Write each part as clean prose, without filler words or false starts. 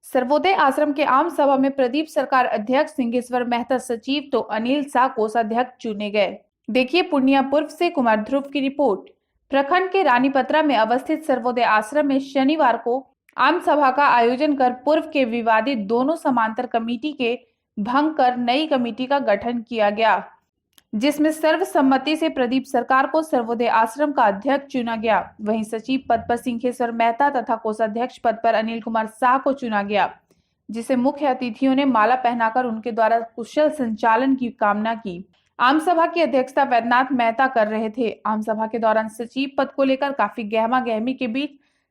सर्वोदय आश्रम के आम सभा में प्रदीप सरकार अध्यक्ष, सिंहेश्वर मेहता सचिव तो अनिल शाह कोषाध्यक्ष चुने गए। देखिए पूर्णिया पूर्व से कुमार ध्रुव की रिपोर्ट। प्रखंड के रानीपत्रा में अवस्थित सर्वोदय आश्रम में शनिवार को आम सभा का आयोजन कर पूर्व के विवादित दोनों समांतर कमेटी के भंग कर नई कमेटी का गठन किया गया, जिसमें सर्वसम्मति से प्रदीप सरकार को सर्वोदय आश्रम का अध्यक्ष चुना गया। वहीं सचिव पद पर सिंहेश्वर मेहता तथा कोषाध्यक्ष पद पर अनिल कुमार शाह को चुना गया, जिसे मुख्य अतिथियों ने माला पहनाकर उनके द्वारा कुशल संचालन की कामना की। आम सभा की अध्यक्षता वैद्यनाथ मेहता कर रहे थे। आम सभा के दौरान सचिव पद को लेकर काफी गहमा गहमी के बीच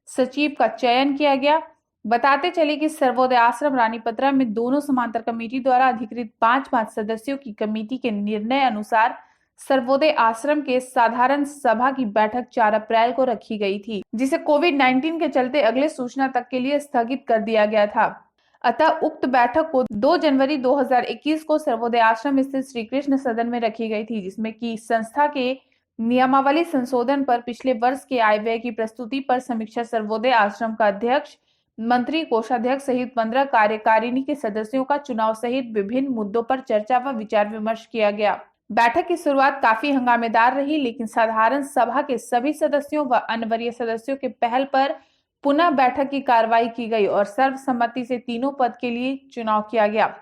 सचिव का चयन किया गया। बताते चले कि सर्वोदय आश्रम रानीपत्रा में दोनों समांतर कमेटी द्वारा अधिकृत 5 सदस्यों की कमेटी के निर्णय अनुसार सर्वोदय आश्रम के साधारण सभा की बैठक 4 अप्रैल को रखी गई थी, जिसे कोविड-19 के चलते अगले सूचना तक के लिए स्थगित कर दिया गया था। अतः उक्त बैठक को 2 जनवरी 2021 को सर्वोदय आश्रम स्थित श्री कृष्ण सदन में रखी गई थी, जिसमें की संस्था के नियमावली संशोधन पर पिछले वर्ष के आय व्यय की प्रस्तुति पर समीक्षा सर्वोदय आश्रम का अध्यक्ष, मंत्री, कोषाध्यक्ष सहित 15 कार्यकारिणी के सदस्यों का चुनाव सहित विभिन्न मुद्दों पर चर्चा व विचार विमर्श किया गया। बैठक की शुरुआत काफी हंगामेदार रही, लेकिन साधारण सभा के सभी सदस्यों व अन्य वरीय सदस्यों के पहल पर पुनः बैठक की कार्रवाई की गई और सर्वसम्मति से तीनों पद के लिए चुनाव किया गया।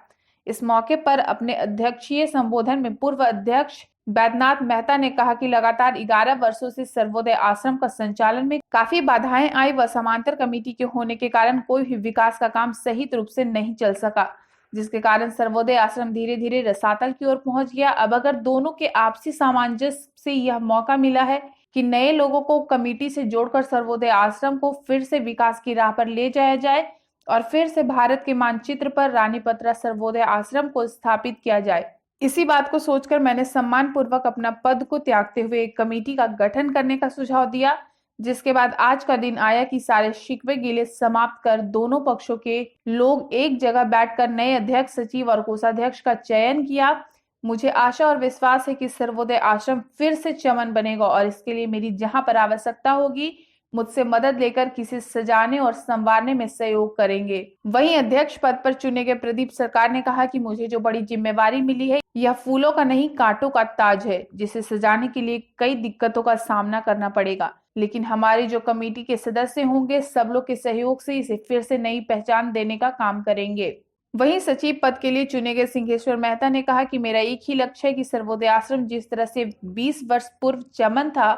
इस मौके पर अपने अध्यक्षीय संबोधन में पूर्व अध्यक्ष वैद्यनाथ मेहता ने कहा कि लगातार 11 वर्षों से सर्वोदय आश्रम का संचालन में काफी बाधाएं आई व समांतर कमेटी के होने के कारण कोई भी विकास का काम सही रूप से नहीं चल सका, जिसके कारण सर्वोदय आश्रम धीरे धीरे रसातल की ओर पहुंच गया। अब अगर दोनों के आपसी सामंजस्य से यह मौका मिला है कि नए लोगों को कमेटी से जोड़कर सर्वोदय आश्रम को फिर से विकास की राह पर ले जाया जाए और फिर से भारत के मानचित्र पर रानीपत्रा सर्वोदय आश्रम को स्थापित किया जाए। इसी बात को सोचकर मैंने सम्मान पूर्वक अपना पद को त्यागते हुए एक कमेटी का गठन करने का सुझाव दिया, जिसके बाद आज का दिन आया कि सारे शिकवे गिले समाप्त कर दोनों पक्षों के लोग एक जगह बैठकर नए अध्यक्ष, सचिव और कोषाध्यक्ष का चयन किया। मुझे आशा और विश्वास है कि सर्वोदय आश्रम फिर से चमन बनेगा और इसके लिए मेरी जहां पर आवश्यकता होगी मुझसे मदद लेकर किसी सजाने और संवारने में सहयोग करेंगे। वहीं अध्यक्ष पद पर चुने गए प्रदीप सरकार ने कहा कि मुझे जो बड़ी जिम्मेवारी मिली है यह फूलों का नहीं कांटों का ताज है, जिसे सजाने के लिए कई दिक्कतों का सामना करना पड़ेगा, लेकिन हमारे जो कमेटी के सदस्य होंगे सब लोग के सहयोग से इसे फिर से नई पहचान देने का काम करेंगे। वहीं सचिव पद के लिए चुने गए सिंहेश्वर मेहता ने कहा कि मेरा एक ही लक्ष्य है कि सर्वोदय आश्रम जिस तरह से 20 वर्ष पूर्व चमन था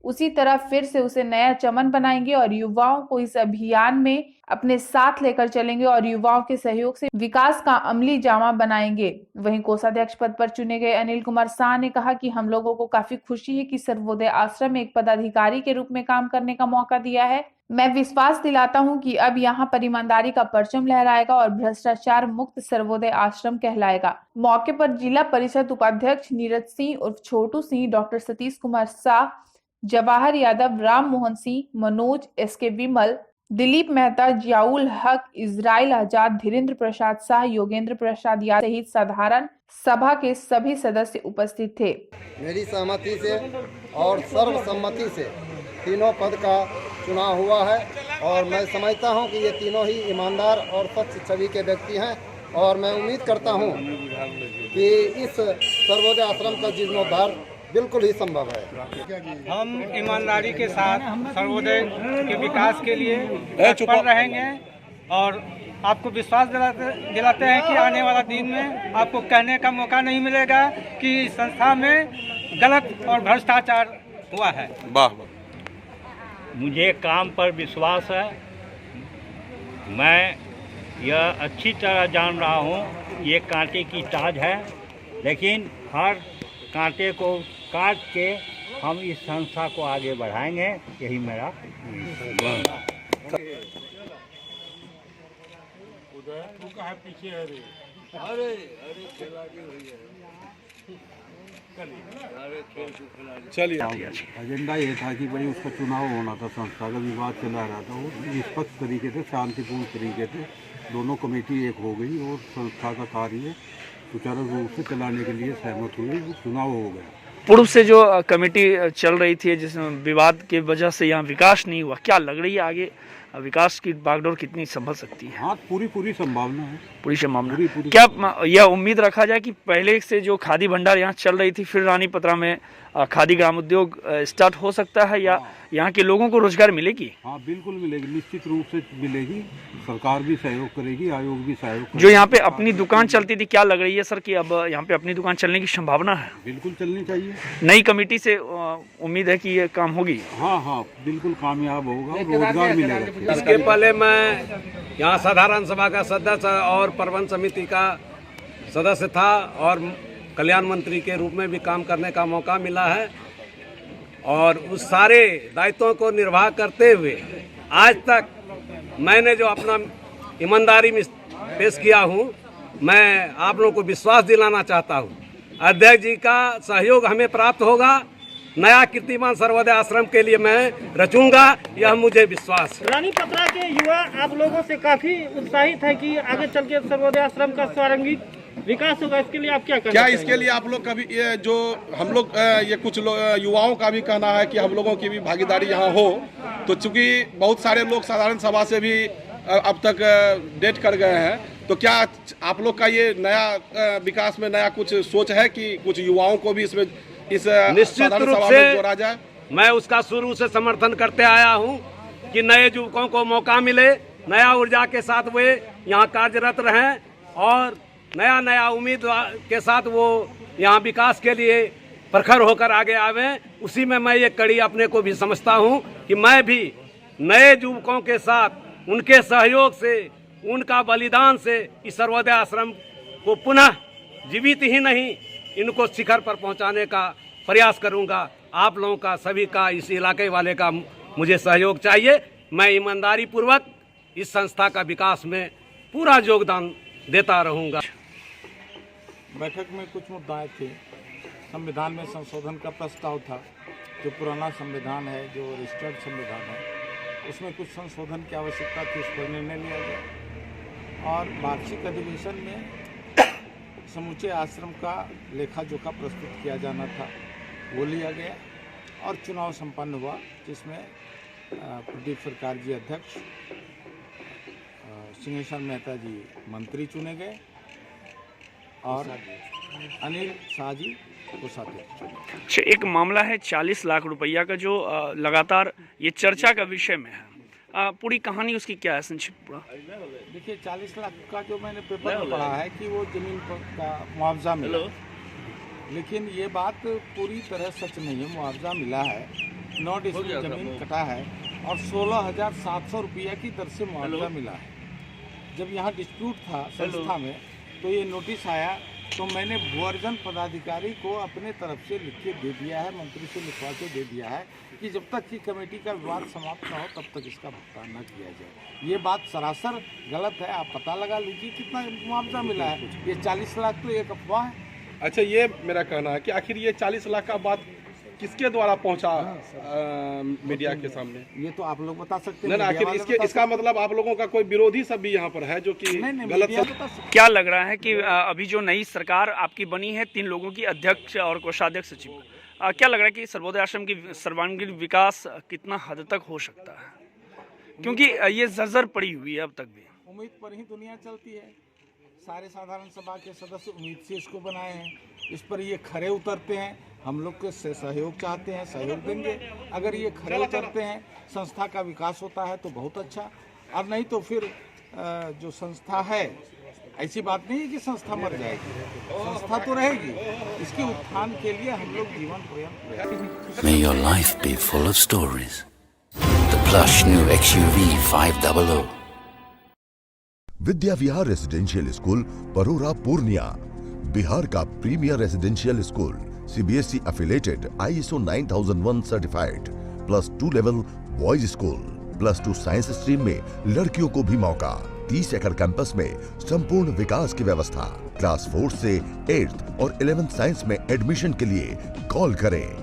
उसी तरह फिर से उसे नया चमन बनाएंगे और युवाओं को इस अभियान में अपने साथ लेकर चलेंगे और युवाओं के सहयोग से विकास का अमली जामा बनाएंगे। वहीं कोषाध्यक्ष पद पर चुने गए अनिल कुमार शाह ने कहा कि हम लोगों को काफी खुशी है कि सर्वोदय आश्रम में एक पदाधिकारी के रूप में काम करने का मौका दिया है। मैं विश्वास दिलाता हूं कि अब यहां पर ईमानदारी का परचम लहराएगा और भ्रष्टाचार मुक्त सर्वोदय आश्रम कहलाएगा। मौके पर जिला परिषद उपाध्यक्ष नीरज सिंह उर्फ छोटू सिंह, डॉक्टर सतीश कुमार शाह, जवाहर यादव, राम मोहन सिंह, मनोज, एसके विमल, दिलीप मेहता, जियाउल हक, इजराइल आजाद, धीरेन्द्र प्रसाद शाह, योगेंद्र प्रसाद यादव सहित साधारण सभा के सभी सदस्य उपस्थित थे। मेरी सहमति से और सर्वसम्मति से तीनों पद का चुनाव हुआ है और मैं समझता हूं कि ये तीनों ही ईमानदार और सच्ची छवि के व्यक्ति हैं और मैं उम्मीद करता हूं कि इस सर्वोदय आश्रम का जीर्णोद्धार बिल्कुल ही संभव है। हम ईमानदारी के साथ सर्वोदय के विकास के लिए तत्पर रहेंगे और आपको विश्वास दिलाते हैं कि आने वाला दिन में आपको कहने का मौका नहीं मिलेगा कि संस्था में गलत और भ्रष्टाचार हुआ है। वाह, मुझे काम पर विश्वास है। मैं यह अच्छी तरह जान रहा हूँ ये कांटे की ताज है, लेकिन हर कांटे को काट के हम इस संस्था को आगे बढ़ाएंगे, यही मेरा चलिए। एजेंडा ये था कि भाई उसका चुनाव होना था, संस्था का विवाद चला रहा था, वो निष्पक्ष तरीके से, शांतिपूर्ण तरीके से दोनों कमेटी एक हो गई और संस्था का कार्य सुचारू रूप से चलाने के लिए सहमत हुए, चुनाव हो गया। पूर्व से जो कमेटी चल रही थी जिसमें विवाद की वजह से यहाँ विकास नहीं हुआ, क्या लग रही है आगे विकास की बागडोर कितनी संभल सकती है? हाँ, पूरी संभावना है। पूरी संभावना। पूरी क्या यह उम्मीद रखा जाए कि पहले से जो खादी भंडार यहाँ चल रही थी फिर रानी पत्रा में खादी ग्राम उद्योग स्टार्ट हो सकता है या यहाँ के लोगों को रोजगार मिलेगी? हाँ, बिल्कुल मिलेगी, निश्चित रूप से मिलेगी। सरकार भी सहयोग करेगी, आयोग भी सहयोग करेगी। जो यहाँ पे अपनी दुकान चलती थी, क्या लग रही है सर कि अब यहाँ पे अपनी दुकान चलने की संभावना है? बिल्कुल चलनी चाहिए। नई कमेटी से उम्मीद है कि ये काम होगी? हाँ, बिल्कुल कामयाब होगा, रोजगार मिलेगा। इसके पहले मैं यहाँ साधारण सभा का सदस्य और प्रबंध समिति का सदस्य था और कल्याण मंत्री के रूप में भी काम करने का मौका मिला है और उस सारे दायित्वों को निर्वाह करते हुए आज तक मैंने जो अपना ईमानदारी में पेश किया हूँ, मैं आप लोगों को विश्वास दिलाना चाहता हूँ अध्यक्ष जी का सहयोग हमें प्राप्त होगा। नया कीर्तिमान सर्वोदय आश्रम के लिए मैं रचूंगा, यह मुझे विश्वास है। रानी पत्रा के युवा आप लोगों से काफी उत्साहित है कि आगे चल के सर्वोदय आश्रम का स्वारंगिक विकास होगा, इसके लिए आप क्या कहना क्या इसके लिए आप लोग का भी ये जो हम लोग ये कुछ युवाओं का भी कहना है कि हम लोगों की भी भागीदारी यहाँ हो, तो चूंकि बहुत सारे लोग साधारण सभा से भी अब तक डेट कर गए हैं, तो क्या आप लोग का ये नया विकास में नया कुछ सोच है कि कुछ युवाओं को भी इसमें इस निश्चित रूप से जोड़ा जाए? मैं उसका शुरू से समर्थन करते आया हूँ कि नए युवकों को मौका मिले, नया ऊर्जा के साथ वे यहाँ कार्यरत रहें और नया उम्मीद के साथ वो यहाँ विकास के लिए प्रखर होकर आगे आवे। उसी में मैं ये कड़ी अपने को भी समझता हूँ कि मैं भी नए युवकों के साथ उनके सहयोग से, उनका बलिदान से इस सर्वोदय आश्रम को पुनः जीवित ही नहीं, इनको शिखर पर पहुँचाने का प्रयास करूँगा। आप लोगों का, सभी का, इस इलाके वाले का मुझे सहयोग चाहिए। मैं ईमानदारी पूर्वक इस संस्था का विकास में पूरा योगदान देता रहूँगा। बैठक में कुछ मुद्दाएं थे। संविधान में संशोधन का प्रस्ताव था, जो पुराना संविधान है, जो रजिस्टर्ड संविधान है, उसमें कुछ संशोधन की आवश्यकता थी, इस पर निर्णय लिया गया। और वार्षिक अधिवेशन में समूचे आश्रम का लेखा जोखा प्रस्तुत किया जाना था, वो लिया गया और चुनाव संपन्न हुआ, जिसमें प्रदीप सरकार जी अध्यक्ष, सिंहेश्वर मेहता जी मंत्री चुने गए और अनिल शाह जी कोषाध्यक्ष। अच्छा, एक मामला है 40 लाख रुपया का जो लगातार ये चर्चा का विषय में है, पूरी कहानी उसकी क्या है संक्षिप्त पूरा? देखिए, 40 लाख का जो मैंने पेपर में पढ़ा है कि वो जमीन का मुआवजा मिला, लेकिन ये बात पूरी तरह सच नहीं है। मुआवजा मिला है, 9 डिसमिल जमीन कटा है और 16,700 रुपया की दर से मुआवजा मिला है। जब यहाँ डिस्प्यूट था संस्था में तो ये नोटिस आया, तो मैंने भूअर्जन पदाधिकारी को अपने तरफ से लिख के दे दिया है, मंत्री से लिखवा के दे दिया है कि जब तक कि कमेटी का विवाद समाप्त न हो तब तक इसका भुगतान न किया जाए। ये बात सरासर गलत है। आप पता लगा लीजिए कितना मुआवजा मिला है। ये 40 लाख तो एक अफवाह है। अच्छा, ये मेरा कहना है कि आखिर ये 40 लाख का बात किसके द्वारा पहुंचा मीडिया के सामने? ये तो आप लोग बता सकते हैं। नहीं, आखिर इसका मतलब आप लोगों का कोई विरोधी सब भी यहाँ पर है जो कि गलत क्या लग रहा है कि अभी जो नई सरकार आपकी बनी है, 3 लोगों की, अध्यक्ष और कोषाध्यक्ष सचिव, क्या लग रहा है कि सर्वोदय आश्रम की सर्वांगीण विकास कितना हद तक हो सकता है? क्योंकि ये जर्जर पड़ी हुई है अब तक भी। उम्मीद पर ही दुनिया चलती है। सारे साधारण सभा के सदस्य उम्मीद से इसको बनाए हैं, इस पर ये खरे उतरते हैं, हम लोग के सहयोग चाहते हैं, सहयोग देंगे। अगर ये खरे उतरते हैं, संस्था का विकास होता है तो बहुत अच्छा, और नहीं तो फिर जो संस्था है, ऐसी बात नहीं है कि संस्था मर जाएगी, संस्था तो रहेगी। इसके उत्थान के लिए हम लोग जीवन पर्यंत। May your life be full of stories. The plush new XUV 500. Vidya Vihar residential school, Parora, Purnia, Bihar का premier residential school, CBSE affiliated, ISO 9001 certified, +2 level boys school, +2 science stream में लड़कियों को भी मौका, 30 एकड़ कैंपस में संपूर्ण विकास की व्यवस्था। क्लास 4 से 8th और 11th साइंस में एडमिशन के लिए कॉल करें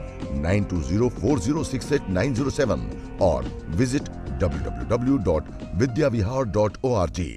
9204068907 और विजिट www.vidyavihar.org।